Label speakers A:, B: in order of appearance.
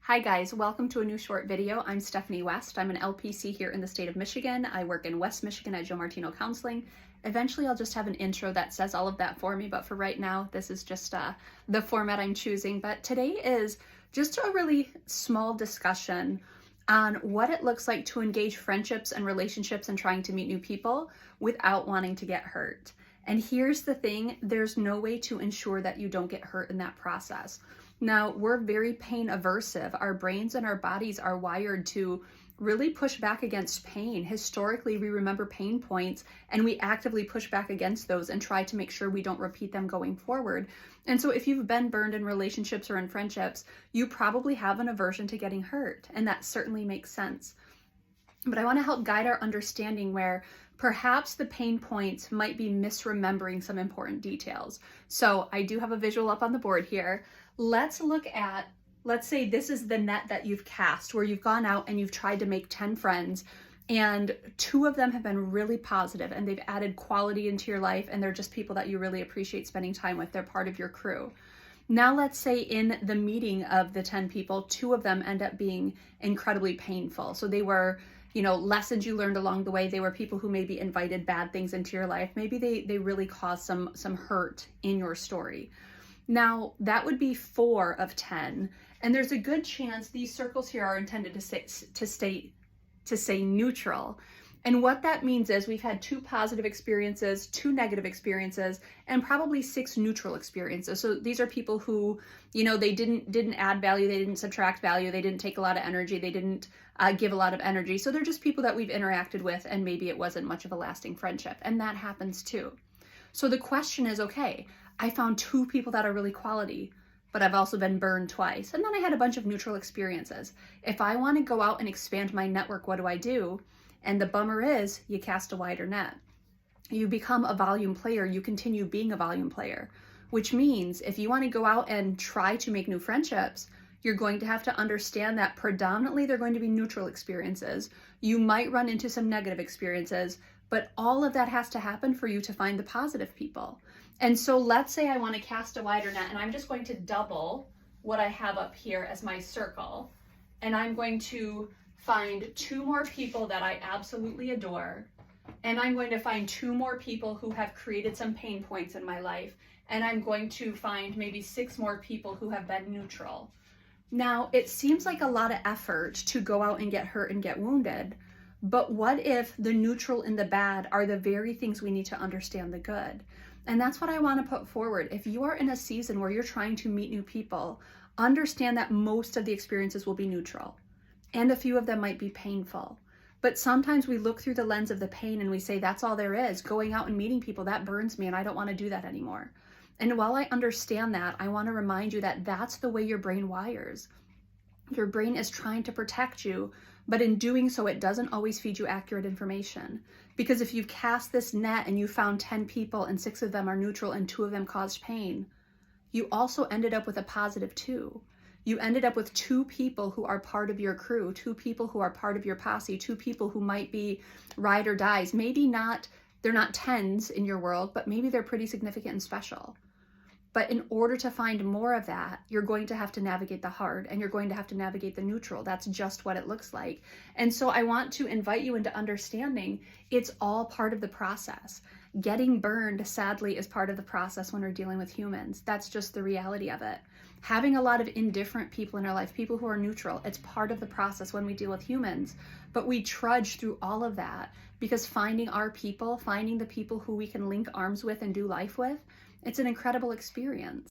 A: Hi guys, welcome to a new short video. I'm Stephanie West. I'm an LPC here in the state of Michigan. I work in West Michigan at Joe Martino Counseling. Eventually I'll just have an intro that says all of that for me, but for right now, this is just the format I'm choosing. But today is just a really small discussion on what it looks like to engage friendships and relationships and trying to meet new people without wanting to get hurt. And here's the thing, there's no way to ensure that you don't get hurt in that process. Now, we're very pain aversive. Our brains and our bodies are wired to really push back against pain. Historically, we remember pain points and we actively push back against those and try to make sure we don't repeat them going forward. And so if you've been burned in relationships or in friendships, you probably have an aversion to getting hurt, and that certainly makes sense. But I want to help guide our understanding where perhaps the pain points might be misremembering some important details. So I do have a visual up on the board here. Let's look at, let's say this is the net that you've cast where you've gone out and you've tried to make 10 friends and 2 of them have been really positive and they've added quality into your life and they're just people that you really appreciate spending time with. They're part of your crew. Now let's say in the meeting of the 10 people, 2 of them end up being incredibly painful. So they were, lessons you learned along the way. They were people who maybe invited bad things into your life. Maybe they really caused some hurt in your story. Now that would be 4 of 10. And there's a good chance these circles here are intended to say neutral. And what that means is we've had 2 positive experiences, 2 negative experiences, and probably 6 neutral experiences. So these are people who, they didn't add value, they didn't subtract value, they didn't take a lot of energy, they didn't give a lot of energy. So they're just people that we've interacted with and maybe it wasn't much of a lasting friendship. And that happens too. So the question is, okay, I found 2 people that are really quality, but I've also been burned twice. And then I had a bunch of neutral experiences. If I want to go out and expand my network, what do? And the bummer is you cast a wider net. You become a volume player. You continue being a volume player, which means if you want to go out and try to make new friendships, you're going to have to understand that predominantly they're going to be neutral experiences. You might run into some negative experiences, but all of that has to happen for you to find the positive people. And so let's say I want to cast a wider net and I'm just going to double what I have up here as my circle. And I'm going to find 2 more people that I absolutely adore. And I'm going to find 2 more people who have created some pain points in my life. And I'm going to find maybe 6 more people who have been neutral. Now, it seems like a lot of effort to go out and get hurt and get wounded. But what if the neutral and the bad are the very things we need to understand the good? And that's what I want to put forward. If you are in a season where you're trying to meet new people, understand that most of the experiences will be neutral. And a few of them might be painful. But sometimes we look through the lens of the pain and we say, that's all there is. Going out and meeting people, that burns me and I don't want to do that anymore. And while I understand that, I want to remind you that that's the way your brain wires. Your brain is trying to protect you, but in doing so, it doesn't always feed you accurate information. Because if you've cast this net and you found 10 people and 6 of them are neutral and 2 of them caused pain, you also ended up with a positive 2. You ended up with 2 people who are part of your crew, 2 people who are part of your posse, 2 people who might be ride or dies. Maybe they're not 10s in your world, but maybe they're pretty significant and special. But in order to find more of that, you're going to have to navigate the hard and you're going to have to navigate the neutral. That's just what it looks like. And so I want to invite you into understanding it's all part of the process. Getting burned, sadly, is part of the process when we're dealing with humans. That's just the reality of it. Having a lot of indifferent people in our life, people who are neutral, it's part of the process when we deal with humans. But we trudge through all of that because finding our people, finding the people who we can link arms with and do life with, it's an incredible experience.